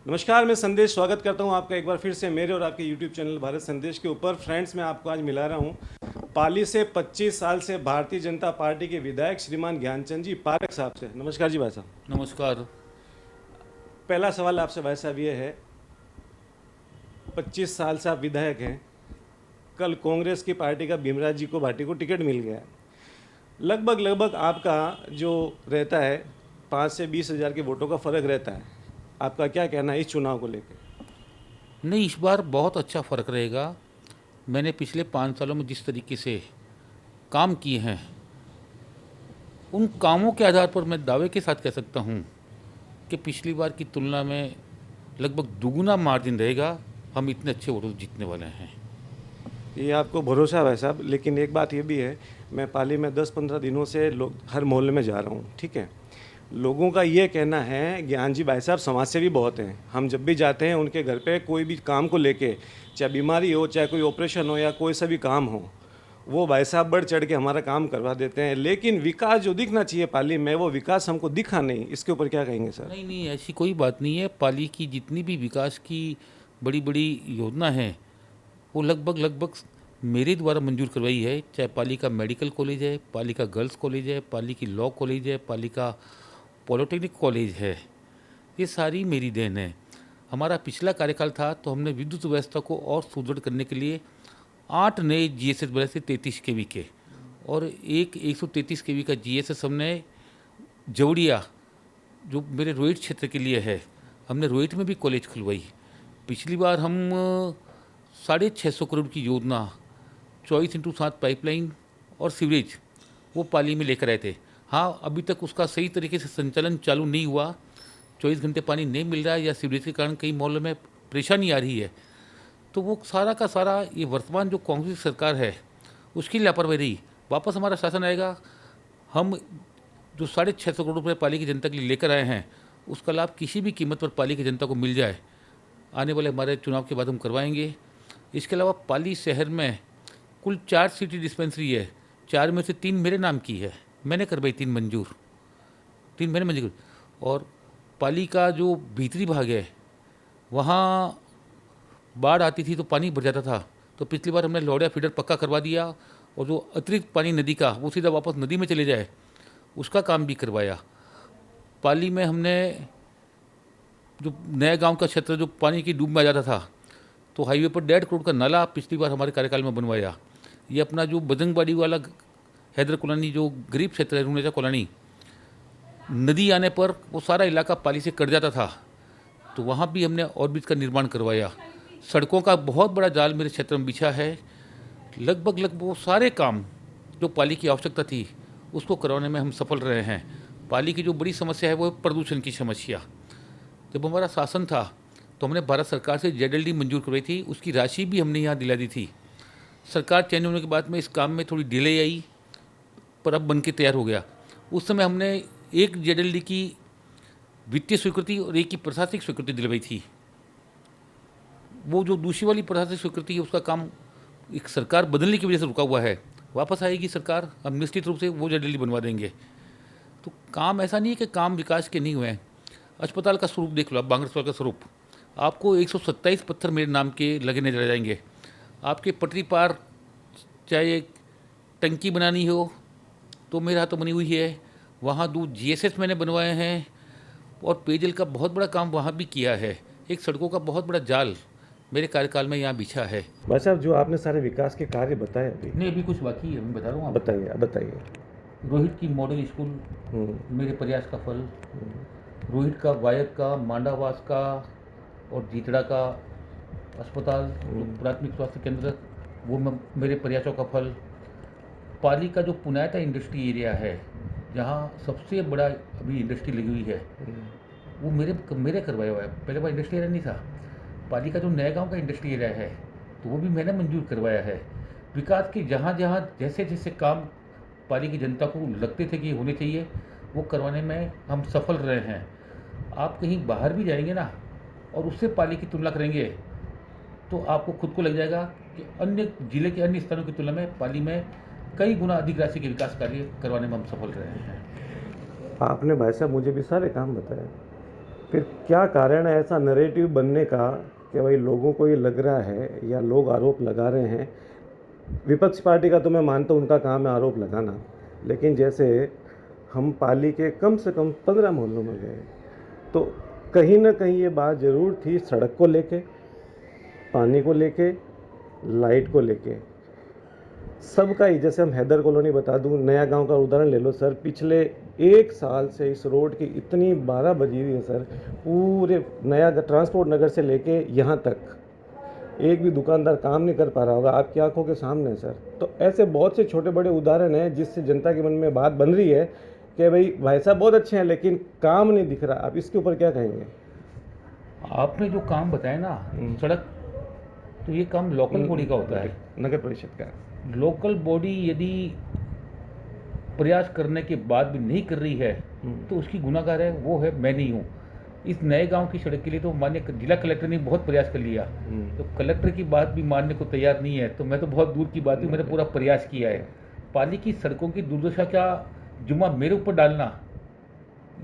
नमस्कार, मैं संदेश स्वागत करता हूं आपका एक बार फिर से मेरे और आपके YouTube चैनल भारत संदेश के ऊपर। फ्रेंड्स, मैं आपको आज मिला रहा हूं पाली से 25 साल से भारतीय जनता पार्टी के विधायक श्रीमान ज्ञानचंद जी पारक साहब से। नमस्कार जी भाई साहब। नमस्कार। पहला सवाल आपसे भाई साहब ये है, 25 साल से आप विधायक हैं। कल कांग्रेस की पार्टी का भीमराज जी को भाटी को टिकट मिल गया है। लगभग आपका जो रहता है 5 से 20 हज़ार के वोटों का फ़र्क रहता है। आपका क्या कहना है इस चुनाव को लेकर? नहीं, इस बार बहुत अच्छा फ़र्क रहेगा। मैंने पिछले 5 सालों में जिस तरीके से काम किए हैं, उन कामों के आधार पर मैं दावे के साथ कह सकता हूँ कि पिछली बार की तुलना में लगभग दुगुना मार्जिन रहेगा। हम इतने अच्छे वोटों से जीतने वाले हैं। ये आपको भरोसा है भाई साहब, लेकिन एक बात ये भी है, मैं पाली में 10-15 दिनों से लोग हर मोहल्ले में जा रहा हूँ, ठीक है। लोगों का ये कहना है, ज्ञान जी भाई साहब समाज सेवी बहुत हैं। हम जब भी जाते हैं उनके घर पे कोई भी काम को लेके, चाहे बीमारी हो, चाहे कोई ऑपरेशन हो या कोई सा भी काम हो, वो भाई साहब बढ़ चढ़ के हमारा काम करवा देते हैं। लेकिन विकास जो दिखना चाहिए पाली में, वो विकास हमको दिखा नहीं। इसके ऊपर क्या कहेंगे सर? नहीं नहीं, ऐसी कोई बात नहीं है। पाली की जितनी भी विकास की बड़ी बड़ी योजना है, वो लगभग लगभग मेरे द्वारा मंजूर करवाई है। चाहे पाली का मेडिकल कॉलेज है, पाली का गर्ल्स कॉलेज है, पाली की लॉ कॉलेज है, पाली का पॉलिटेक्निक कॉलेज है, ये सारी मेरी देन है। हमारा पिछला कार्यकाल था तो हमने विद्युत व्यवस्था को और सुदृढ़ करने के लिए 8 नए जीएसएस बनाए थे 33 केवी के, और एक 133 केवी का जीएसएस हमने जवड़िया, जो मेरे रोहित क्षेत्र के लिए है, हमने रोहित में भी कॉलेज खुलवाई। पिछली बार हम 650 करोड़ की योजना 24x7 पाइपलाइन और सीवरेज वो पाली में लेकर आए थे। हाँ, अभी तक उसका सही तरीके से संचालन चालू नहीं हुआ। 24 घंटे पानी नहीं मिल रहा है या सीवरेज के कारण कई मोहल्लों में परेशानी आ रही है। तो वो सारा का सारा ये वर्तमान जो कांग्रेस सरकार है उसकी लापरवाही रही। वापस हमारा शासन आएगा, हम जो 650 करोड़ रुपये पाली की जनता के लिए लेकर आए हैं, उसका लाभ किसी भी कीमत पर पाली की जनता को मिल जाए, आने वाले हमारे चुनाव के बाद हम करवाएंगे। इसके अलावा पाली शहर में कुल 4 सिटी डिस्पेंसरी है, 4 में से 3 मेरे नाम की है। मैंने करवाई 3 मंजूर, 3 मैंने मंजूर। और पाली का जो भीतरी भाग है, वहाँ बाढ़ आती थी तो पानी भर जाता था, तो पिछली बार हमने लौड़िया फीडर पक्का करवा दिया, और जो अतिरिक्त पानी नदी का वो सीधा वापस नदी में चले जाए, उसका काम भी करवाया। पाली में हमने जो नया गांव का क्षेत्र जो पानी की डूब में आ जाता था, तो हाईवे पर 1.5 करोड़ का नाला पिछली बार हमारे कार्यकाल में बनवाया। ये अपना जो बजंगबाड़ी वाला हैदर कॉलोनी जो गरीब क्षेत्र है, रूनेजा कॉलोनी, नदी आने पर वो सारा इलाका पाली से कट जाता था, तो वहाँ भी हमने ओवरब्रिज का निर्माण करवाया। सड़कों का बहुत बड़ा जाल मेरे क्षेत्र में बिछा है। लगभग वो सारे काम जो पाली की आवश्यकता थी उसको करवाने में हम सफल रहे हैं। पाली की जो बड़ी समस्या है वो है प्रदूषण की समस्या। जब हमारा शासन था तो हमने भारत सरकार से जेडएलडी मंजूर करवाई थी, उसकी राशि भी हमने यहाँ दिला दी थी। सरकार चेंज होने के बाद में इस काम में थोड़ी डिले आई, पर अब बन के तैयार हो गया। उस समय हमने एक जेडएलडी की वित्तीय स्वीकृति और एक की प्रशासनिक स्वीकृति दिलवाई थी। वो जो दूसरी वाली प्रशासनिक स्वीकृति है उसका काम एक सरकार बदलने की वजह से रुका हुआ है। वापस आएगी सरकार, हम निश्चित रूप से वो जेडएलडी बनवा देंगे। तो काम ऐसा नहीं है कि काम विकास के नहीं हुए हैं। अस्पताल का स्वरूप देख लो आप, बांगड़ अस्पताल का स्वरूप, आपको 127 पत्थर मेरे नाम के लगे नजर जाएंगे। आपके पटरी पार चाहे टंकी बनानी हो तो मेरे हाथों बनी हुई है। वहाँ 2 जीएसएस मैंने बनवाए हैं, और पेयजल का बहुत बड़ा काम वहाँ भी किया है। एक सड़कों का बहुत बड़ा जाल मेरे कार्यकाल में यहाँ बिछा है। भाई साहब, जो आपने सारे विकास के कार्य बताए अभी, नहीं, अभी कुछ बाकी है, मैं बता रहा हूँ आपको। बताइए बताइए। रोहित की मॉडल स्कूल मेरे प्रयास का फल, रोहित का वायक का मांडावास का और जीतड़ा का अस्पताल जो प्राथमिक स्वास्थ्य केंद्र, वो मेरे प्रयासों का फल। पाली का जो पुनायता इंडस्ट्री एरिया है, जहाँ सबसे बड़ा अभी इंडस्ट्री लगी हुई है, वो मेरे करवाया हुआ है। पहले वहाँ इंडस्ट्री एरिया नहीं था। पाली का जो नया गांव का इंडस्ट्री एरिया है, तो वो भी मैंने मंजूर करवाया है। विकास के जहाँ जहाँ जैसे जैसे काम पाली की जनता को लगते थे कि होने चाहिए, वो करवाने में हम सफल रहे हैं। आप कहीं बाहर भी जाएंगे ना और उससे पाली की तुलना करेंगे, तो आपको खुद को लग जाएगा कि अन्य जिले के अन्य स्थानों की तुलना में पाली में कई गुना अधिक राशि के विकास कार्य करवाने में हम सफल रहे हैं। आपने भाई साहब मुझे भी सारे काम बताए। फिर क्या कारण है ऐसा नैरेटिव बनने का कि भाई लोगों को ये लग रहा है या लोग आरोप लगा रहे हैं। विपक्ष पार्टी का तो मैं मानता हूँ उनका काम है आरोप लगाना, लेकिन जैसे हम पाली के कम से कम 15 मोहल्लों में गए तो कहीं ना कहीं ये बात ज़रूर थी, सड़क को लेके, पानी को लेके, लाइट को लेके, सबका ही। जैसे हम हैदर कॉलोनी बता दूं, नया गांव का उदाहरण ले लो सर, पिछले 1 साल से इस रोड की इतनी 12 बजी हुई है सर, पूरे नया ट्रांसपोर्ट नगर से लेके यहाँ तक एक भी दुकानदार काम नहीं कर पा रहा होगा, आपकी आंखों के सामने है सर। तो ऐसे बहुत से छोटे बड़े उदाहरण हैं जिससे जनता के मन में बात बन रही है कि भाई साहब बहुत अच्छे हैं लेकिन काम नहीं दिख रहा। आप इसके ऊपर क्या कहेंगे? आपने जो काम बताया ना, सड़क, तो ये काम लोकल बॉडी का होता है, नगर परिषद का। लोकल बॉडी यदि प्रयास करने के बाद भी नहीं कर रही है तो उसकी गुनाहगार है वो है, मैं नहीं हूँ। इस नए गांव की सड़क के लिए तो माननीय जिला कलेक्टर ने बहुत प्रयास कर लिया, तो कलेक्टर की बात भी मानने को तैयार नहीं है, तो मैं तो बहुत दूर की बात हूँ, मैंने पूरा प्रयास किया है। पाली की सड़कों की दुर्दशा का जुम्मा मेरे ऊपर डालना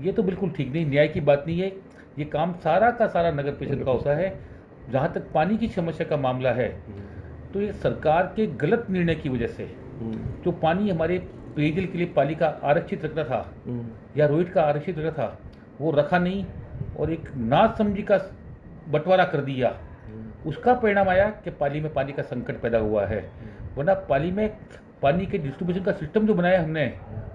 ये तो बिल्कुल ठीक नहीं, न्याय की बात नहीं है। ये काम सारा का सारा नगर परिषद का होता है। जहाँ तक पानी की समस्या का मामला है, तो ये सरकार के गलत निर्णय की वजह से जो पानी हमारे पेयजल के लिए पाली का आरक्षित रखना था या रोहित का आरक्षित रखना था, वो रखा नहीं और एक नासमझी का बंटवारा कर दिया। उसका परिणाम आया कि पाली में पानी का संकट पैदा हुआ है। वरना पाली में पानी के डिस्ट्रीब्यूशन का सिस्टम जो बनाया हमने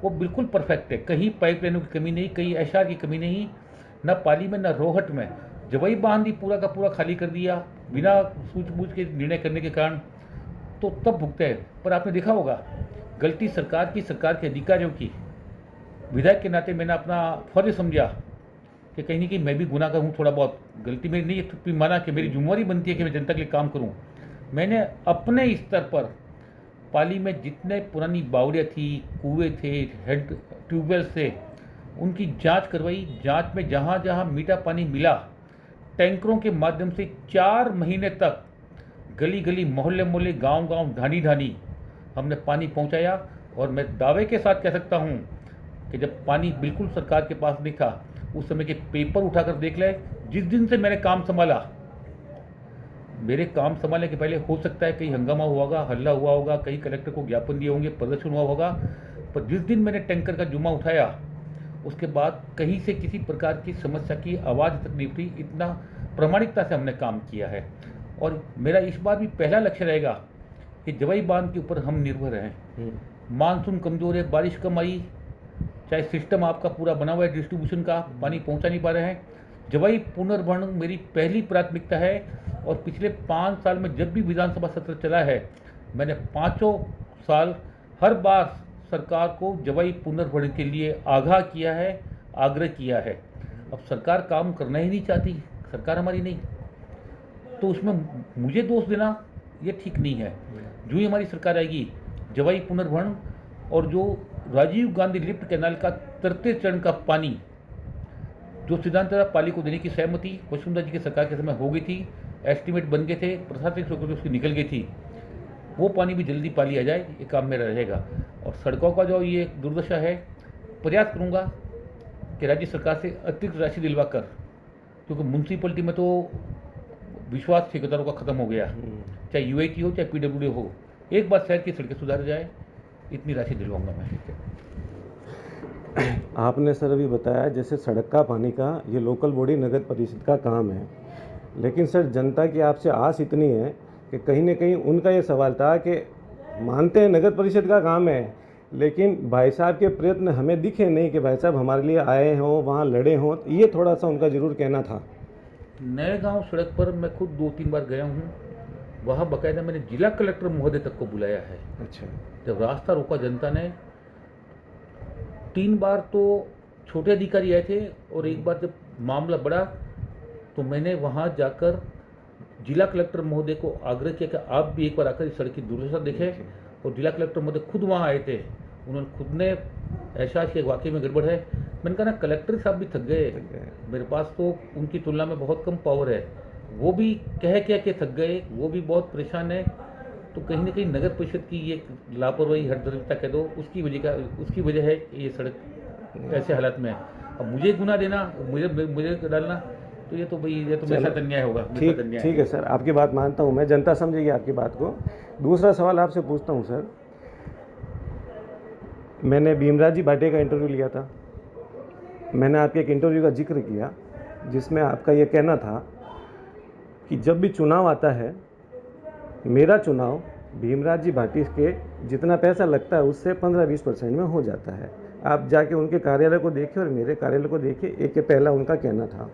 वो बिल्कुल परफेक्ट है, कहीं पाइपलाइनों की कमी नहीं, कहीं एशआर की कमी नहीं, न पाली में न रोहट में। जवई बांध ही पूरा का पूरा खाली कर दिया बिना सूझबूझ के निर्णय करने के कारण, तो तब भुगते हैं। पर आपने देखा होगा गलती सरकार की, सरकार के अधिकारियों की। विधायक के नाते मैंने अपना फर्ज समझा कि कहीं ना कहीं मैं भी गुनाहगार हूँ, थोड़ा बहुत गलती मेरी नहीं है, तो माना कि मेरी जिम्मेवारी बनती है कि मैं जनता के लिए काम करूँ। मैंने अपने स्तर पर पाली में जितने पुरानी बावड़ियाँ थी, कुएँ थे, हेड ट्यूबवेल थे, उनकी जांच करवाई। जांच में जहाँ जहाँ मीठा पानी मिला, टैंकरों के माध्यम से 4 महीने तक गली गली, मोहल्ले मोहल्ले, गांव गांव, ढानी ढानी हमने पानी पहुंचाया। और मैं दावे के साथ कह सकता हूं कि जब पानी बिल्कुल सरकार के पास नहीं था, उस समय के पेपर उठाकर देख ले। जिस दिन से मैंने काम संभाला, मेरे काम संभालने के पहले हो सकता है कहीं हंगामा हुआ होगा, हल्ला हुआ होगा, कहीं कलेक्टर को ज्ञापन दिए होंगे, प्रदर्शन हुआ होगा, पर जिस दिन मैंने टैंकर का जुम्मा उठाया उसके बाद कहीं से किसी प्रकार की समस्या की आवाज़ तक नहीं उठी। इतना प्रामाणिकता से हमने काम किया है। और मेरा इस बार भी पहला लक्ष्य रहेगा कि जवई बांध के ऊपर हम निर्भर हैं। मानसून कमज़ोर है, बारिश कम आई, चाहे सिस्टम आपका पूरा बना हुआ है डिस्ट्रीब्यूशन का, पानी पहुंचा नहीं पा रहे हैं। जवई पुनर्भरण मेरी पहली प्राथमिकता है। और पिछले 5 साल में जब भी विधानसभा सत्र चला है, मैंने 5 साल हर बार सरकार को जवई पुनर्भरण के लिए आगाह किया है, आग्रह किया है। अब सरकार काम करना ही नहीं चाहती, सरकार हमारी नहीं, तो उसमें मुझे दोष देना ये ठीक नहीं है। जो ही हमारी सरकार आएगी, जवाई पुनर्भरण और जो राजीव गांधी लिफ्ट कैनाल का 33 चरण का पानी जो सिद्धांत पाली को देने की सहमति वसुंधरा जी की सरकार के समय हो गई थी, एस्टीमेट बन गए थे, प्रशासनिक स्वीकृति उसकी निकल गई थी, वो पानी भी जल्दी पाली आ जाए, ये काम मेरा रहेगा। और सड़कों का जो ये दुर्दशा है, प्रयास करूँगा कि राज्य सरकार से अतिरिक्त राशि दिलवा कर, क्योंकि म्यूनसिपलिटी में तो विश्वास ठेकेदारों का खत्म हो गया, चाहे यूआईटी हो चाहे पीडब्ल्यूडी हो, एक बार शहर की सड़कें सुधार जाए, इतनी राशि दिलवाऊंगा मैं। आपने सर अभी बताया जैसे सड़क का पानी का ये लोकल बॉडी नगर परिषद का काम है, लेकिन सर जनता की आपसे आस इतनी है कि कहीं ना कहीं उनका ये सवाल था कि मानते हैं नगर परिषद का काम है, लेकिन भाई साहब के प्रयत्न हमें दिखे नहीं कि भाई साहब हमारे लिए आए हों, वहाँ लड़े हों। ये थोड़ा सा उनका ज़रूर कहना था। नए गांव सड़क पर मैं खुद 2-3 बार गया हूँ, वहाँ बाकायदा मैंने जिला कलेक्टर महोदय तक को बुलाया है। अच्छा। जब रास्ता रोका जनता ने, 3 बार तो छोटे अधिकारी आए थे और एक बार जब मामला बढ़ा तो मैंने वहाँ जाकर जिला कलेक्टर महोदय को आग्रह किया कि आप भी एक बार आकर इस सड़क की दुर्दशा देखें। और जिला कलेक्टर महोदय खुद वहाँ आए थे, उन्होंने खुद ने एहसास किया वाकई में गड़बड़ है। मैंने कहा ना कलेक्टर साहब भी थक गए, मेरे पास तो उनकी तुलना में बहुत कम पावर है, वो भी कह के थक गए, वो भी बहुत परेशान है। तो कहीं ना कहीं नगर परिषद की ये लापरवाही, हठधर्मिता कह दो, उसकी वजह है कि ये सड़क ऐसे हालात में है। अब मुझे गुना देना, मुझे मुझे डालना, तो ये तो भाई ये तो मेरे साथ अन्याय होगा, मेरे साथ अन्याय ठीक है सर, आपकी बात मानता हूँ मैं, जनता समझेगी आपकी बात को। दूसरा सवाल आपसे पूछता हूँ सर, मैंने भीमराव जी भाटिया का इंटरव्यू लिया था, मैंने आपके एक इंटरव्यू का जिक्र किया जिसमें आपका ये कहना था कि जब भी चुनाव आता है, मेरा चुनाव भीमराव जी भाटी के जितना पैसा लगता है उससे 15-20% में हो जाता है। आप जाके उनके कार्यालय को देखिए और मेरे कार्यालय को देखिए, एक के पहला उनका कहना था।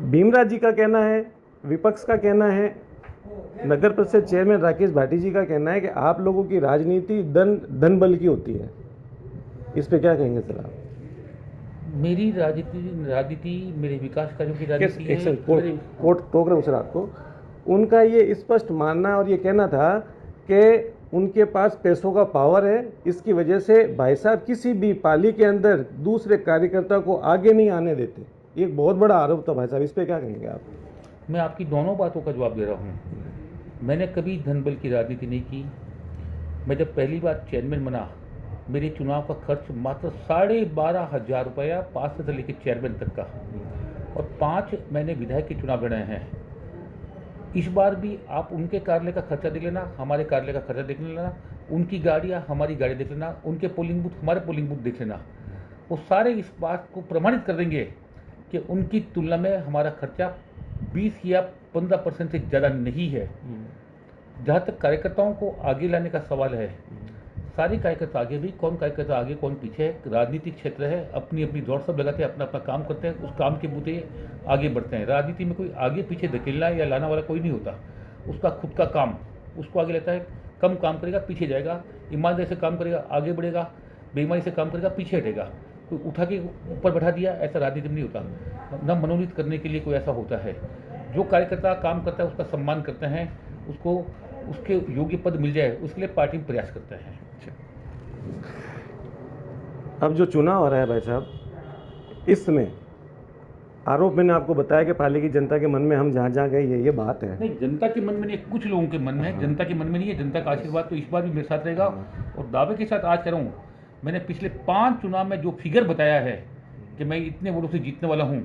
भीमराव जी का कहना है, विपक्ष का कहना है, नगर परिषद चेयरमैन राकेश भाटी जी का कहना है कि आप लोगों की राजनीति धन बल की होती है। इस पे क्या कहेंगे सर आप? मेरी राजनीति राजनीति मेरे विकास कार्यों की राजनीति एक है। सेकंड, कोर्ट टोक रहा हूँ सर आपको। उनका ये स्पष्ट मानना और ये कहना था कि उनके पास पैसों का पावर है, इसकी वजह से भाई साहब किसी भी पाली के अंदर दूसरे कार्यकर्ता को आगे नहीं आने देते। ये एक बहुत बड़ा आरोप था भाई साहब, इस पे क्या कहेंगे आप? मैं आपकी दोनों बातों का जवाब दे रहा हूँ। मैंने कभी धन बल की राजनीति नहीं की। मैं जब पहली बार चेयरमैन बना, मेरे चुनाव का खर्च मात्र 12,500 रुपया, पास से लेकर चेयरमैन तक का, और 5 मैंने विधायक के चुनाव लड़े हैं। इस बार भी आप उनके कार्यालय का खर्चा देख लेना, हमारे कार्यालय का खर्चा देख लेना, उनकी गाड़ियाँ हमारी गाड़ी देख लेना, उनके पोलिंग बूथ हमारे पोलिंग बूथ देख लेना। वो सारे इस बात को प्रमाणित कर देंगे कि उनकी तुलना में हमारा खर्चा 20 या 15% से ज़्यादा नहीं है। जहाँ तक कार्यकर्ताओं को आगे लाने का सवाल है, सारे कार्यकर्ता आगे भी, कौन कार्यकर्ता आगे कौन पीछे है, राजनीतिक क्षेत्र है, अपनी अपनी दौड़ सब लगाते हैं, अपना अपना काम करते हैं, उस काम के बूते आगे बढ़ते हैं। राजनीति में कोई आगे पीछे धकेलना या लाना वाला कोई नहीं होता। उसका खुद का काम उसको आगे लेता है। कम काम करेगा पीछे जाएगा, ईमानदारी से काम करेगा आगे बढ़ेगा, बेईमानी से काम करेगा पीछे हटेगा। कोई उठा के ऊपर बैठा दिया, ऐसा राजनीति में नहीं होता। न मनोनीत करने के लिए कोई ऐसा होता है। जो कार्यकर्ता काम करता है उसका सम्मान करते हैं, उसको उसके योग्य पद मिल जाए उसके लिए पार्टी में प्रयास करते हैं। अब जो चुनाव हो रहा है भाई साहब, इसमें आरोप मैंने आपको बताया कि पाली की जनता के मन में हम जहाँ जहाँ गए ये बात है। नहीं, जनता के मन में नहीं, कुछ लोगों के मन में है, जनता के मन में नहीं है। जनता का आशीर्वाद तो इस बार भी मेरे साथ रहेगा, और दावे के साथ आज कह रहा हूँ, मैंने पिछले 5 चुनाव में जो फिगर बताया है कि मैं इतने वोटों से जीतने वाला हूँ,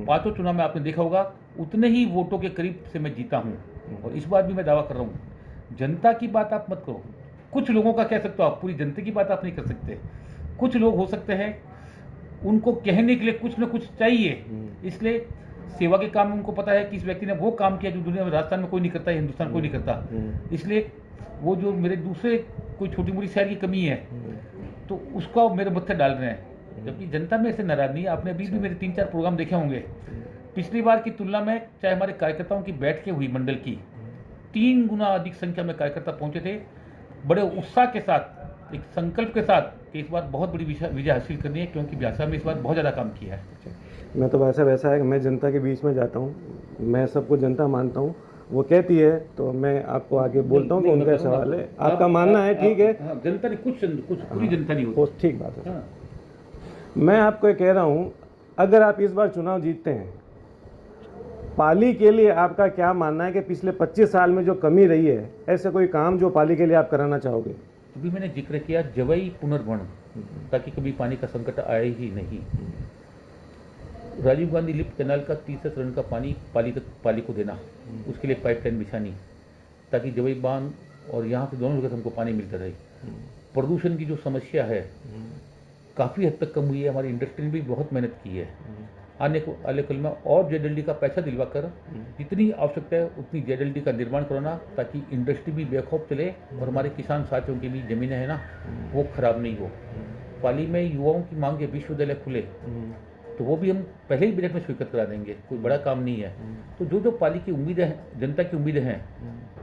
5 चुनाव में आपने देखा होगा उतने ही वोटों के करीब से मैं जीता हूँ। और इस बार भी मैं दावा कर रहा हूँ, जनता की बात आप मत करो। कुछ लोगों का कह सकते हो आप, पूरी जनता की बात आप नहीं कर सकते। कुछ लोग हो सकते हैं, उनको कहने के लिए कुछ ना कुछ चाहिए, इसलिए सेवा के काम में उनको पता है कि इस व्यक्ति ने वो काम किया जो दुनिया में, राजस्थान में कोई नहीं करता, हिंदुस्तान कोई नहीं करता, इसलिए वो जो मेरे दूसरे कोई छोटी मोटी शहर की कमी है तो उसका मेरे मत्थे डाल रहे हैं। जबकि जनता में ऐसे नाराज नहीं है। आपने अभी भी मेरे 3-4 प्रोग्राम देखे होंगे। पिछली बार की तुलना में चाहे हमारे कार्यकर्ताओं की बैठकें हुई मंडल की, 3 गुना अधिक संख्या में कार्यकर्ता पहुंचे थे, बड़े उत्साह के साथ, एक संकल्प के साथ कि इस बार बहुत बड़ी विजय हासिल करनी है, क्योंकि भाजपा में इस बार बहुत ज़्यादा काम किया है। मैं तो वैसा है कि मैं जनता के बीच में जाता हूँ, मैं सबको जनता मानता हूँ, वो कहती है तो मैं आपको आगे बोलता हूँ कि उनका सवाल है, आपका मानना है, ठीक है। जनता ने कुछ पूरी जनता नहीं होती, ठीक बात है। मैं आपको ये कह रहा हूँ, अगर आप इस बार चुनाव जीतते हैं, पाली के लिए आपका क्या मानना है कि पिछले 25 साल में जो कमी रही है, ऐसे कोई काम जो पाली के लिए आप कराना चाहोगे? अभी मैंने जिक्र किया जवई पुनर्वण, ताकि कभी पानी का संकट आए ही नहीं। राजीव गांधी लिफ्ट कैनाल का 30 चरण का पानी पाली को देना, उसके लिए पाइपलाइन बिछानी, ताकि जवई बांध और यहाँ से दोनों जगह से हमको पानी मिलता रहे। प्रदूषण की जो समस्या है काफ़ी हद तक कम हुई है, हमारी इंडस्ट्री ने भी बहुत मेहनत की है। आने कल में और जेडएलडी का पैसा दिलवाकर जितनी आवश्यकता है उतनी जेडएलडी का निर्माण कराना, ताकि इंडस्ट्री भी बेखौफ चले और हमारे किसान साथियों की भी ज़मीनें हैं ना वो खराब नहीं हो। पाली में युवाओं की मांग है विश्वविद्यालय खुले, तो वो भी हम पहले ही बजट में स्वीकृत करा देंगे, कोई बड़ा काम नहीं है। तो जो पाली की उम्मीदें हैं, जनता की उम्मीदें हैं,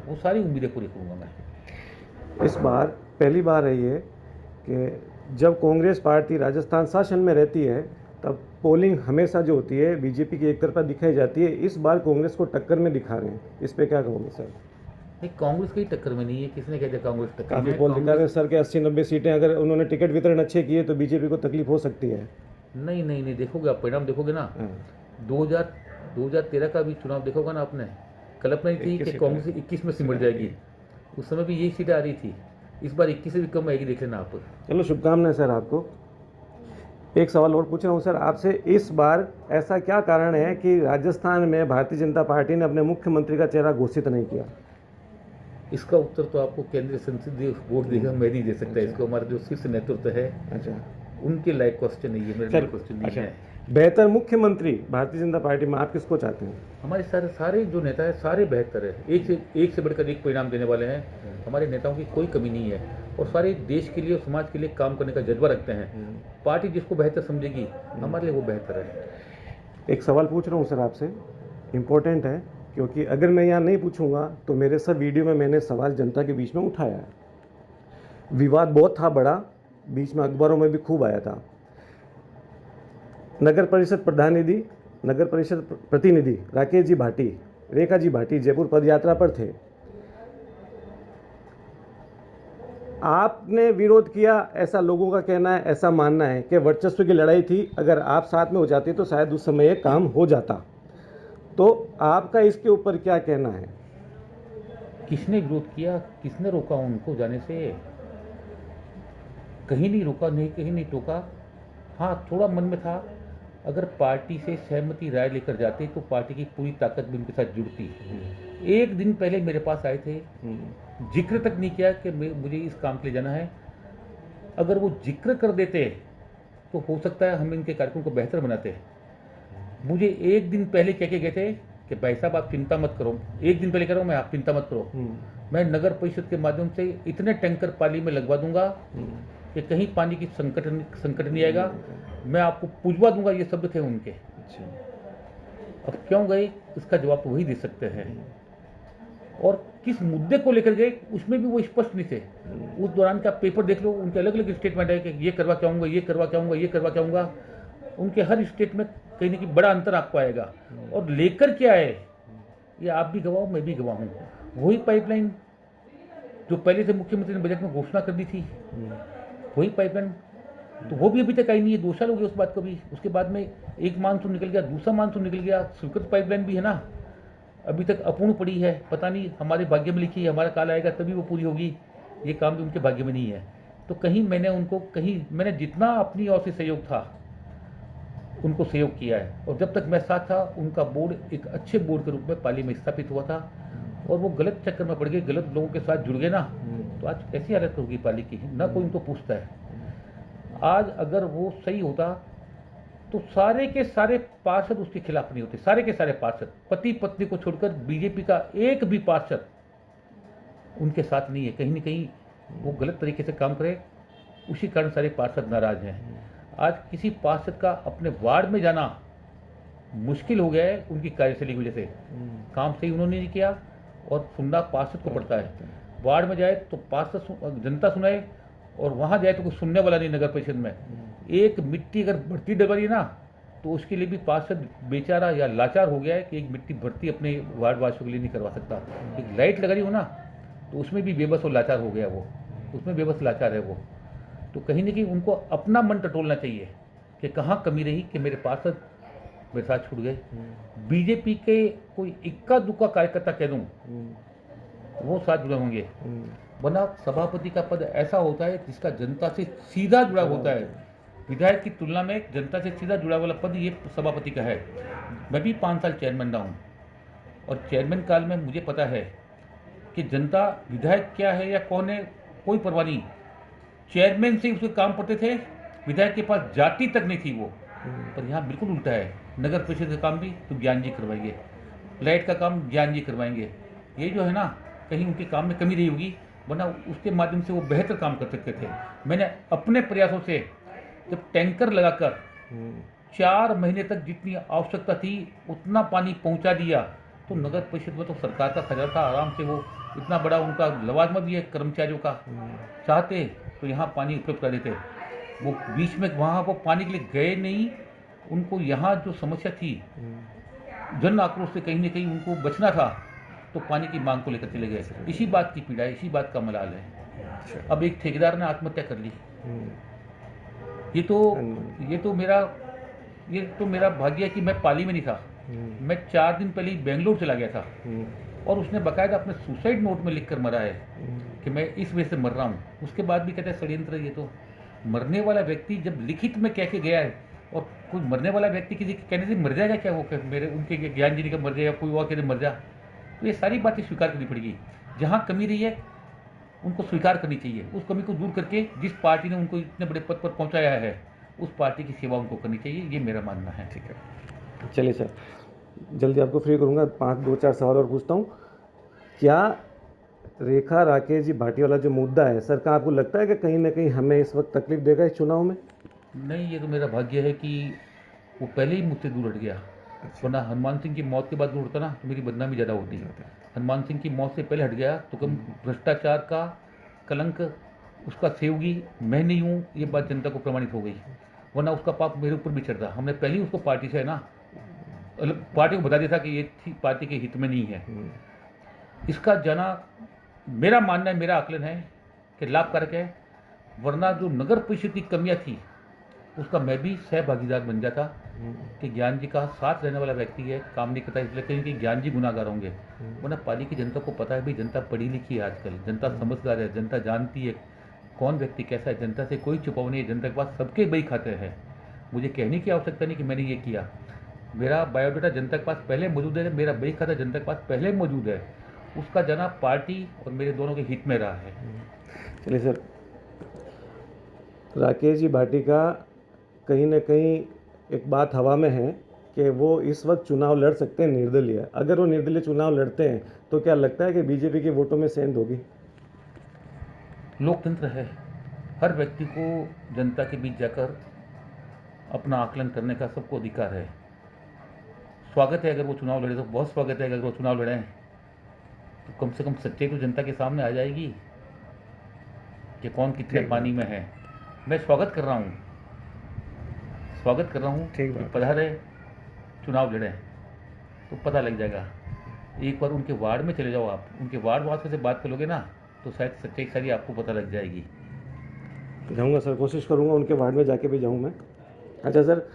वो सारी उम्मीदें पूरी करूँगा मैं। इस बार पहली बार है ये कि जब कांग्रेस पार्टी राजस्थान शासन में रहती है तब पोलिंग हमेशा जो होती है बीजेपी की एक तरफा दिखाई जाती है, इस बार कांग्रेस को टक्कर में दिखा रहे हैं, इस पे क्या कहोगे सर? नहीं, कांग्रेस की टक्कर में नहीं है, किसने कह दिया कांग्रेस टक्कर में? काफ़ी पोल दिखा रहे हैं सर के 80-90 सीटें, अगर उन्होंने टिकट वितरण अच्छे किए तो बीजेपी को तकलीफ हो सकती है। नहीं, देखोगे आप, परिणाम देखोगे ना। 2013 का भी चुनाव देखोगा ना आपने, कल्पना ही थी कि कांग्रेस 21 में सिमट जाएगी, उस समय भी यही सीटें आ रही थी। इस बार 21 से भी कम आएगी, देख लेना आप। चलो शुभकामनाएं सर आपको। एक सवाल और पूछ रहा हूँ सर आपसे, इस बार ऐसा क्या कारण है कि राजस्थान में भारतीय जनता पार्टी ने अपने मुख्यमंत्री का चेहरा घोषित नहीं किया? इसका उत्तर तो आपको केंद्रीय संसदीय बोर्ड देगा, मैं नहीं दे सकता अच्छा। इसको। हमारा जो शीर्ष नेतृत्व है अच्छा उनके लायक क्वेश्चन नहीं है, मेरे सर। लायक क्वेश्चन नहीं अच्छा, है। बेहतर मुख्यमंत्री भारतीय जनता पार्टी में आप किसको चाहते हैं? हमारे सारे सारे जो नेता है सारे बेहतर है, एक से बढ़कर एक परिणाम देने वाले हैं। हमारे नेताओं की कोई कमी नहीं है और सारे देश के लिए और समाज के लिए काम करने का जज्बा रखते हैं। पार्टी जिसको बेहतर समझेगी हमारे लिए वो बेहतर है। एक सवाल पूछ रहा हूँ सर आपसे, इम्पोर्टेंट है, क्योंकि अगर मैं यहाँ नहीं पूछूंगा तो मेरे सब वीडियो में मैंने सवाल जनता के बीच में उठाया है। विवाद बहुत था बड़ा, बीच में अखबारों में भी खूब आया था। नगर परिषद प्रतिनिधि, नगर परिषद प्रतिनिधि राकेश जी भाटी, रेखा जी भाटी जयपुर पदयात्रा पर थे। आपने विरोध किया, ऐसा लोगों का कहना है, ऐसा मानना है कि वर्चस्व की लड़ाई थी, अगर आप साथ में हो जाते तो शायद उस समय ये काम हो जाता। तो आपका इसके ऊपर क्या कहना है? किसने विरोध किया, किसने रोका उनको जाने से? कहीं नहीं रोका, नहीं कहीं नहीं टोका। हाँ, थोड़ा मन में था, अगर पार्टी से सहमति राय लेकर जाते तो पार्टी की पूरी ताकत भी उनके साथ जुड़ती। एक दिन पहले मेरे पास आए थे, जिक्र तक नहीं किया कि मुझे इस काम के लिए जाना है। अगर वो जिक्र कर देते तो हो सकता है हम इनके कार्यक्रम को बेहतर बनाते। मुझे एक दिन पहले कह के गए थे कि भाई साहब आप चिंता मत करो, एक दिन पहले कह रहा हूँ मैं, आप चिंता मत करो, मैं नगर परिषद के माध्यम से इतने टैंकर पाली में लगवा दूंगा कि कहीं पानी की संकट नहीं आएगा, मैं आपको पुजवा दूंगा। ये शब्द थे उनके। अब क्यों गए इसका जवाब तो वही दे सकते हैं। और किस मुद्दे को लेकर गए उसमें भी वो स्पष्ट नहीं थे। उस दौरान का पेपर देख लो, उनके अलग अलग स्टेटमेंट है कि ये करवा के आऊँगा, ये करवा के आऊँगा, ये करवा के आऊँगा। उनके हर स्टेट में कहीं ना कहीं बड़ा अंतर आपको आएगा। और लेकर क्या है ये आप भी गवाहो, मैं भी गवाह हूँ। वही पाइपलाइन जो पहले से मुख्यमंत्री ने बजट में घोषणा कर दी थी, वही पाइपलाइन तो वो भी अभी तक आई नहीं है। 2 साल हो गए उस बात को भी। उसके बाद में एक मानसून निकल गया, दूसरा मानसून निकल गया। स्वीकृत पाइपलाइन भी है ना, अभी तक अपूर्ण पड़ी है। पता नहीं हमारे भाग्य में लिखी है, हमारा काल आएगा तभी वो पूरी होगी। ये काम भी उनके भाग्य में नहीं है। तो कहीं मैंने जितना अपनी ओर से सहयोग था उनको सहयोग किया है। और जब तक मैं साथ था उनका बोर्ड एक अच्छे बोर्ड के रूप में पाली में स्थापित हुआ था। और वो गलत चक्कर में पड़ गए, गलत लोगों के साथ जुड़ गए ना, तो आज कैसी हालत होगी पाली की, ना कोई उनको पूछता है। आज अगर वो सही होता तो सारे के सारे पार्षद उसके खिलाफ नहीं होते। सारे के सारे पार्षद, पति पत्नी को छोड़कर बीजेपी का एक भी पार्षद उनके साथ नहीं है। कहीं ना कहीं वो गलत तरीके से काम करे, उसी कारण सारे पार्षद नाराज हैं। आज किसी पार्षद का अपने वार्ड में जाना मुश्किल हो गया है उनकी कार्यशैली की वजह से। काम सही उन्होंने नहीं किया और सुनना पार्षद को पड़ता है। वार्ड में जाए तो पार्षद जनता सुनाए और वहाँ जाए तो कोई सुनने वाला नहीं। नगर परिषद में एक मिट्टी अगर भर्ती डलवाई ना तो उसके लिए भी पार्षद बेचारा या लाचार हो गया है कि एक मिट्टी भर्ती अपने वार्ड वासियों के लिए नहीं करवा सकता। एक लाइट लगा रही हो ना तो उसमें भी बेबस और लाचार हो गया वो, उसमें बेबस लाचार है वो। तो कहीं ना कहीं उनको अपना मन टटोलना चाहिए कि कहाँ कमी रही कि मेरे पार्षद मेरे साथ छूट गए। बीजेपी के कोई इक्का दुक्का कार्यकर्ता कह दूँ वो साथ जुड़े होंगे, वरना सभापति का पद ऐसा होता है जिसका जनता से सीधा जुड़ा होता है। विधायक की तुलना में जनता से सीधा जुड़ा वाला पद ये सभापति का है। मैं भी 5 साल चेयरमैन रहा हूँ और चेयरमैन काल में मुझे पता है कि जनता विधायक क्या है या कौन है कोई परवाह नहीं, चेयरमैन से उसके काम पड़ते थे। विधायक के पास जाति तक नहीं थी वो। पर यहाँ बिल्कुल उल्टा है। नगर परिषद का काम भी तो ज्ञान जी करवाएंगे, लाइट का काम ज्ञान जी करवाएंगे। ये जो है ना, कहीं उनके काम में कमी रही होगी, वरना उसके माध्यम से वो बेहतर काम कर सकते थे। मैंने अपने प्रयासों से जब टैंकर लगाकर 4 महीने तक जितनी आवश्यकता थी उतना पानी पहुंचा दिया, तो नगर परिषद में तो सरकार का खजाना था, आराम से वो इतना बड़ा उनका लवाजमा भी है कर्मचारियों का, चाहते तो यहाँ पानी उपलब्ध कर देते। वो बीच में वहाँ वो पानी के लिए गए नहीं। उनको यहाँ जो समस्या थी जन आक्रोश से कहीं ना कहीं उनको बचना था, तो पानी की मांग को लेकर चले गए। इसी बात की पीड़ा है, इसी बात का मलाल है। अब एक ठेकेदार ने आत्महत्या कर ली। ये तो मेरा भाग्य है कि मैं पाली में नहीं था। मैं 4 दिन पहले ही बेंगलोर चला गया था और उसने बाकायदा अपने सुसाइड नोट में लिख कर मरा है कि मैं इस वजह से मर रहा हूँ। उसके बाद भी कहते हैं षड्यंत्र है ये तो। मरने वाला व्यक्ति जब लिखित में कह के गया है, और कोई मरने वाला व्यक्ति किसी के कहने से मर जाएगा क्या? वो मेरे उनके ज्ञान जी का मर जाएगा, कोई और कहते मर जा, तो ये सारी बातें स्वीकार करनी पड़ेगी। जहाँ कमी रही है उनको स्वीकार करनी चाहिए, उस कमी को दूर करके जिस पार्टी ने उनको इतने बड़े पद पर पहुंचाया है उस पार्टी की सेवा उनको करनी चाहिए, ये मेरा मानना है। ठीक है, चलिए सर, जल्दी आपको फ्री करूँगा, 5-2-4 सवाल और पूछता हूँ। क्या रेखा राकेश जी भाटी वाला जो मुद्दा है सर, का आपको लगता है कि कहीं ना कहीं हमें इस वक्त तकलीफ देगा इस चुनाव में? नहीं, ये तो मेरा भाग्य है कि वो पहले ही मुझसे दूर हट गया, वरना हनुमान सिंह की मौत के बाद दूर हटता ना तो मेरी बदनामी ज़्यादा होती। हनुमान सिंह की मौत से पहले हट गया तो कम भ्रष्टाचार का कलंक उसका सेवगी मैं नहीं हूँ, ये बात जनता को प्रमाणित हो गई, वरना उसका पाप मेरे ऊपर भी चढ़ता। हमने पहले ही उसको पार्टी से है ना, पार्टी को बता दिया था कि ये पार्टी के हित में नहीं है। इसका जाना मेरा मानना है, मेरा आकलन है कि लाभकारक है, वरना जो नगर परिषद की कमियां थी उसका मैं भी सहभागीदार बन जाता कि ज्ञान जी का साथ रहने वाला व्यक्ति है, काम नहीं करता इसलिए कहीं कि ज्ञान जी गुनाहगार होंगे, वरना पाली की जनता को पता है भाई जनता पढ़ी लिखी है, आजकल जनता समझदार है, जनता जानती है कौन व्यक्ति कैसा है, जनता से कोई छुपाव नहीं है, जनता के पास सबके बही खाते हैं। मुझे कहने की आवश्यकता नहीं कि मैंने ये किया, मेरा बायोडाटा जनता के पास पहले मौजूद है, मेरा बही खाता जनता के पास पहले मौजूद है, उसका जाना पार्टी और मेरे दोनों के हित में रहा है। चलिए सर, राकेश जी भाटी का कहीं ना कहीं एक बात हवा में है कि वो इस वक्त चुनाव लड़ सकते हैं निर्दलीय। अगर वो निर्दलीय चुनाव लड़ते हैं तो क्या लगता है कि बीजेपी के वोटों में सेंध होगी? लोकतंत्र है, हर व्यक्ति को जनता के बीच जाकर अपना आकलन करने का सबको अधिकार है। स्वागत है अगर वो चुनाव लड़े तो, बहुत स्वागत है अगर वो चुनाव लड़ें, तो कम से कम सच्चाई तो जनता के सामने आ जाएगी कि कौन कितने पानी में है। मैं स्वागत कर रहा हूँ, स्वागत कर रहा हूँ ठीक कि बात। पधारे चुनाव लड़ें, तो पता लग जाएगा। एक बार उनके वार्ड में चले जाओ आप, उनके वार्ड वासियों से बात करोगे ना तो शायद सच्चाई सारी आपको पता लग जाएगी। जाऊंगा सर, कोशिश करूंगा उनके वार्ड में जाके भी जाऊं मैं। अच्छा सर,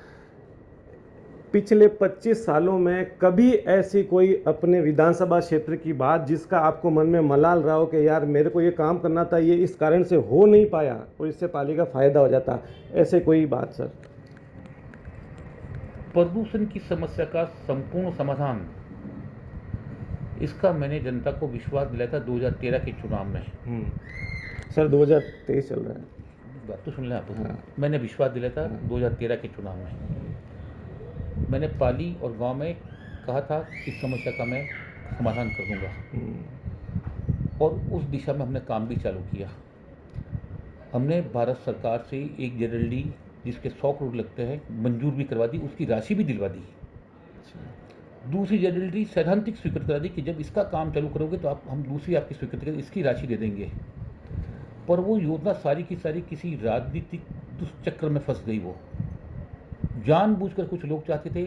पिछले 25 सालों में कभी ऐसी कोई अपने विधानसभा क्षेत्र की बात जिसका आपको मन में मलाल रहा हो कि यार मेरे को ये काम करना था, ये इस कारण से हो नहीं पाया और इससे पाली का फायदा हो जाता, ऐसे कोई बात सर? प्रदूषण की समस्या का संपूर्ण समाधान, इसका मैंने जनता को विश्वास दिलाया था 2013 के चुनाव में। सर 2023 चल रहा है, बात तो सुन लें आप। हाँ। मैंने विश्वास दिलाया था 2013 के चुनाव में, मैंने पाली और गांव में कहा था इस समस्या का मैं समाधान कर दूंगा, और उस दिशा में हमने काम भी चालू किया। हमने भारत सरकार से एक जेडएलडी जिसके 100 करोड़ लगते हैं मंजूर भी करवा दी, उसकी राशि भी दिलवा दी। दूसरी जेडएलडी सैद्धांतिक स्वीकृत करा दी कि जब इसका काम चालू करोगे तो आप हम दूसरी आपकी स्वीकृति कर इसकी राशि दे देंगे। पर वो योजना सारी की सारी किसी राजनीतिक दुष्चक्र में फंस गई। वो जानबूझकर कुछ लोग चाहते थे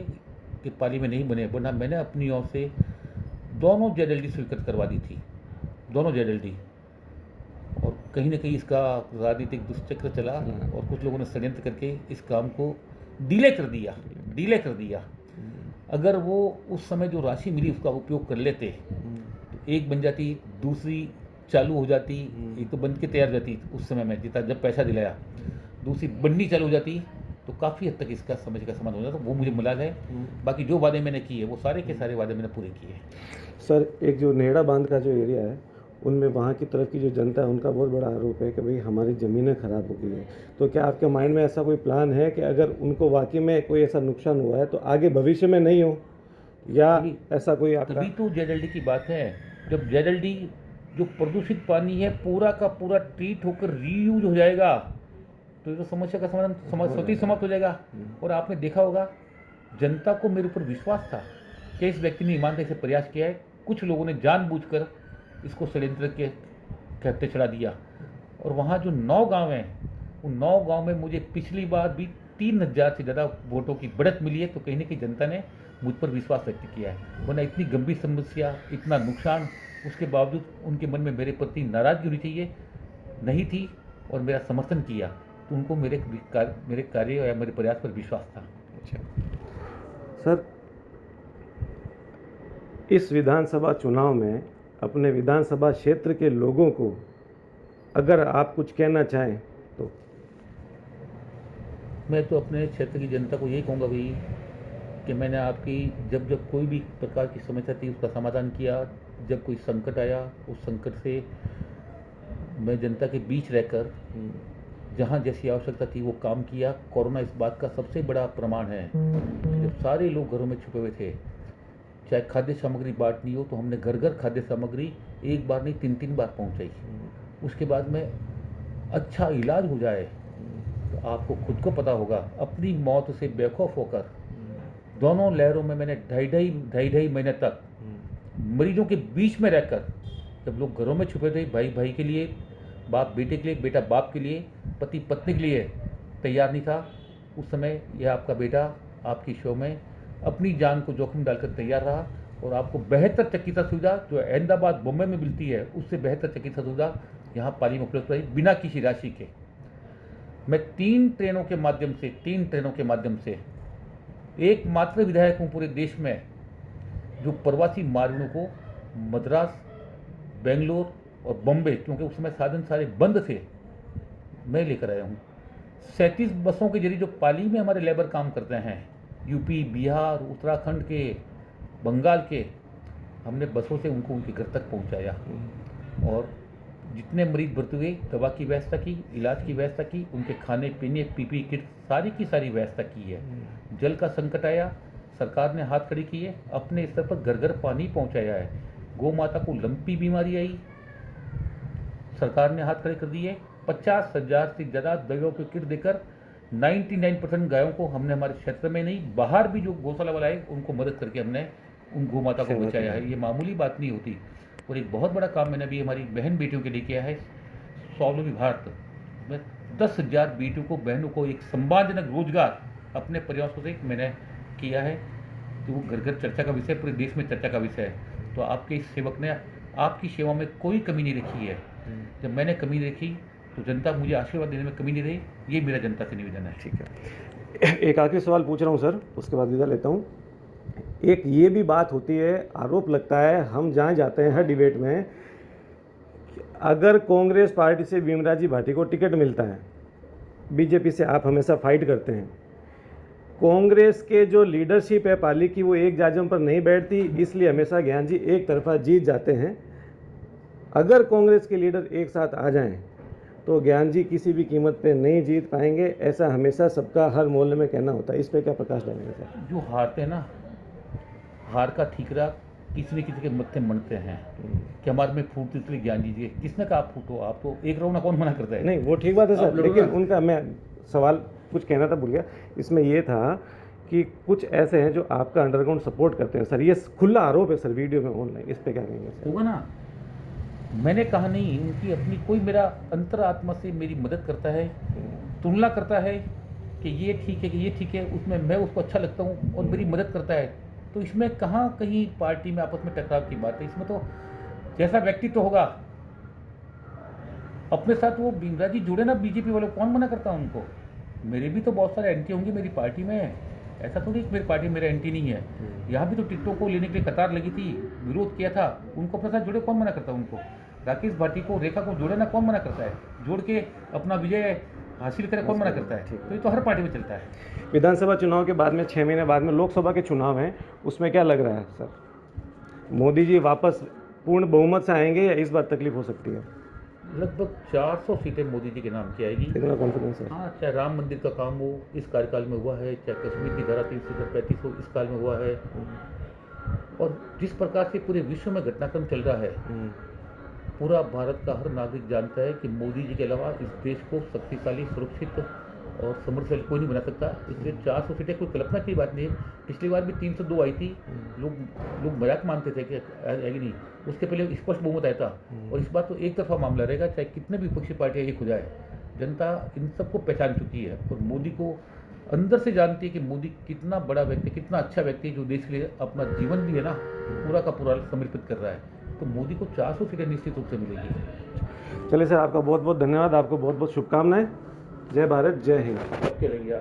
कि पाली में नहीं बने, वरना मैंने अपनी ओर से दोनों जेडएलडी स्वीकृत करवा दी थी, दोनों जेडएलडी। और कहीं ना कहीं इसका राजनीतिक दुष्चक्र चला और कुछ लोगों ने षड्यंत्र करके इस काम को डिले कर दिया। अगर वो उस समय जो राशि मिली उसका उपयोग कर लेते तो एक बन जाती, दूसरी चालू हो जाती, एक तो बन के तैयार जाती उस समय में जितना जब पैसा दिलाया, दूसरी बननी चालू हो जाती, तो काफ़ी हद तक इसका समस्या का समाधान हो जाता। वो मुझे मलाल है। बाकी जो वादे मैंने किए वो सारे के सारे वादे मैंने पूरे किए। सर एक जो नेहड़ा बांध का जो एरिया है उनमें वहाँ की तरफ की जो जनता है उनका बहुत बड़ा आरोप है कि भाई हमारी ज़मीनें ख़राब हो गई है, तो क्या आपके माइंड में ऐसा कोई प्लान है कि अगर उनको वाकई में कोई ऐसा नुकसान हुआ है तो आगे भविष्य में नहीं हो, या ऐसा कोई आपका? तभी तो जेडएलडी की बात है। जब जेडएलडी जो प्रदूषित पानी है पूरा का पूरा ट्रीट होकर रीयूज हो जाएगा तो ये तो समस्या का समाधान स्वतः ही समाप्त हो जाएगा। और आपने देखा होगा जनता को मेरे ऊपर विश्वास था कि इस व्यक्ति ने ईमानदारी से प्रयास किया है, कुछ लोगों ने जानबूझकर इसको षड्यंत्र के कहते चढ़ा दिया। और वहाँ जो 9 गांव हैं उन 9 गांव में मुझे पिछली बार भी 3000 से ज़्यादा वोटों की बढ़त मिली है, तो कहीं ना कहीं जनता ने मुझ पर विश्वास व्यक्त किया है। वरना इतनी गंभीर समस्या, इतना नुकसान, उसके बावजूद उनके मन में मेरे प्रति नाराज़गी होनी चाहिए नहीं थी और मेरा समर्थन किया, तो उनको मेरे कार्य या मेरे प्रयास पर विश्वास था। अच्छा सर, इस विधानसभा चुनाव में अपने विधानसभा क्षेत्र के लोगों को अगर आप कुछ कहना चाहें तो? मैं तो अपने क्षेत्र की जनता को यही कहूँगा भाई कि मैंने आपकी जब जब कोई भी प्रकार की समस्या थी उसका समाधान किया। जब कोई संकट आया उस संकट से मैं जनता के बीच रहकर जहाँ जैसी आवश्यकता थी वो काम किया। कोरोना इस बात का सबसे बड़ा प्रमाण है कि जब सारे लोग घरों में छुपे हुए थे, चाहे खाद्य सामग्री बांटनी हो तो हमने घर घर खाद्य सामग्री एक बार नहीं 3-3 बार पहुंचाई। उसके बाद में अच्छा इलाज हो जाए तो आपको खुद को पता होगा। अपनी मौत से बेखौफ होकर दोनों लहरों में मैंने ढाई महीने तक मरीजों के बीच में रहकर, जब लोग घरों में छुपे थे, भाई भाई के लिए, बाप बेटे के लिए, बेटा बाप के लिए, पति पत्नी के लिए तैयार नहीं था, उस समय यह आपका बेटा आपकी शो में अपनी जान को जोखिम डालकर तैयार रहा और आपको बेहतर चिकित्सा सुविधा जो अहमदाबाद बम्बई में मिलती है उससे बेहतर चिकित्सा सुविधा यहाँ पाली में उपलब्ध रही बिना किसी राशि के। मैं 3 ट्रेनों के माध्यम से एकमात्र विधायक हूँ पूरे देश में जो प्रवासी मार्गों को मद्रास, बेंगलोर और बम्बे, क्योंकि उस समय साधन सारे बंद थे, मैं लेकर आया हूँ। 37 बसों के जरिए जो पाली में हमारे लेबर काम करते हैं, यूपी, बिहार, उत्तराखंड के, बंगाल के, हमने बसों से उनको उनके घर तक पहुँचाया और जितने मरीज भर्ती हुए दवा की व्यवस्था की, इलाज की व्यवस्था की, उनके खाने पीने, पीपी किट सारी की सारी व्यवस्था की है। जल का संकट आया, सरकार ने हाथ खड़ी की है, अपने स्तर पर घर घर पानी पहुंचाया है। गौ माता को लंपी बीमारी आई, सरकार ने हाथ खड़े कर दिए। 50,000 से ज़्यादा दवाइयों की किट देकर 99% गायों को हमने हमारे क्षेत्र में नहीं बाहर भी जो गौशाला वाला है उनको मदद करके हमने उन गौ माता को बचाया है। ये मामूली बात नहीं होती। और एक बहुत बड़ा काम मैंने अभी हमारी बहन बेटियों के लिए किया है। स्वावलंबी भारत में 10,000 बेटियों को, बहनों को एक सम्मानजनक रोजगार अपने प्रयासों से मैंने किया है। तो वो घर घर चर्चा का विषय, पूरे देश में चर्चा का विषय है। तो आपके इस सेवक ने आपकी सेवा में कोई कमी नहीं रखी है। जब मैंने कमी देखी तो जनता मुझे आशीर्वाद देने में कमी नहीं रही। ये मेरा जनता से निवेदन है। ठीक है, एक आखिरी सवाल पूछ रहा हूँ सर, उसके बाद विदा लेता हूँ। एक ये भी बात होती है, आरोप लगता है, हम जहाँ जाते हैं हर डिबेट में, अगर कांग्रेस पार्टी से भीमराव भाटी को टिकट मिलता है, बीजेपी से आप हमेशा फाइट करते हैं, कांग्रेस के जो लीडरशिप है पाली की वो एक जाजम पर नहीं बैठती, इसलिए हमेशा ज्ञान जी एक तरफा जीत जाते हैं। अगर कांग्रेस के लीडर एक साथ आ जाएं तो ज्ञान जी किसी भी कीमत पे नहीं जीत पाएंगे, ऐसा हमेशा सबका हर मोहल्ले में कहना होता है। इस पे क्या प्रकाश डालेंगे सर? जो हारते हैं ना, हार का ठीकरा किसी न किसी के मत्थे मनते हैं कि हमारे में फूट, इसलिए ज्ञान दीजिए। किसने कहा आप फूटो? आप तो एक रहो ना, कौन मना करता है? नहीं, वो ठीक बात है सर, लेकिन उनका मैं सवाल कुछ कहना था, भूल गया। इसमें ये था कि कुछ ऐसे हैं जो आपका अंडरग्राउंड सपोर्ट करते हैं सर, ये खुला आरोप है सर वीडियो में, ऑनलाइन, इस पे क्या कहेंगे सर? होगा ना, मैंने कहा नहीं, उनकी अपनी कोई, मेरा अंतरात्मा से मेरी मदद करता है, तुलना करता है कि ये ठीक है, कि ये ठीक है, उसमें मैं उसको अच्छा लगता हूँ और मेरी मदद करता है। तो इसमें कहाँ कहीं पार्टी में आपस में टकराव की बात है? इसमें तो जैसा व्यक्तित्व होगा अपने साथ, वो भीमराव जी जुड़े ना बीजेपी वाले, कौन मना करता है उनको? मेरे भी तो बहुत सारे एंटी होंगे मेरी पार्टी में, ऐसा थोड़ी मेरी पार्टी मेरा एंटी नहीं है। यहाँ भी तो टिकटों को लेने के लिए कतार लगी थी, विरोध किया था, उनको अपने साथ जुड़े, कौन मना करता है उनको? राकेश भाटी को, रेखा को जोड़े ना, कौन मना करता है? जोड़ के अपना विजय हासिल करे, कौन मना करता है? तो ये तो हर पार्टी में चलता है। विधानसभा चुनाव के बाद में 6 महीने बाद में लोकसभा के चुनाव हैं, उसमें क्या लग रहा है सर? मोदी जी वापस पूर्ण बहुमत से आएंगे या इस बार तकलीफ हो सकती है? लगभग 400 सीटें मोदी जी के नाम की आएगी। इतना कॉन्फिडेंस है? हाँ, चाहे राम मंदिर का काम हो इस कार्यकाल में हुआ है, चाहे कश्मीर की धारा 335 हो इस काल में हुआ है, और जिस प्रकार से पूरे विश्व में घटनाक्रम चल रहा है, पूरा भारत का हर नागरिक जानता है कि मोदी जी के अलावा इस देश को शक्तिशाली, सुरक्षित और समृद्धशाली कोई नहीं बना सकता। इसलिए 400 सीटें कोई कल्पना की बात नहीं है। पिछली बार भी 302 आई थी, लोग मजाक मानते थे कि आएगी नहीं, उसके पहले स्पष्ट बहुमत आया था। और इस बार तो एक तरफा मामला रहेगा, चाहे कितने भी विपक्षी पार्टियां एक हो जाए। जनता इन सबको पहचान चुकी है और मोदी को अंदर से जानती है कि मोदी कितना बड़ा व्यक्ति, कितना अच्छा व्यक्ति है, जो देश के लिए अपना जीवन भी है ना पूरा का पूरा समर्पित कर रहा है। तो मोदी को 400 सीटें निश्चित रूप से मिलेगी। चलिए सर, आपका बहुत बहुत धन्यवाद, आपको बहुत बहुत शुभकामनाएं। जय भारत, जय हिंद। सबके रहिए।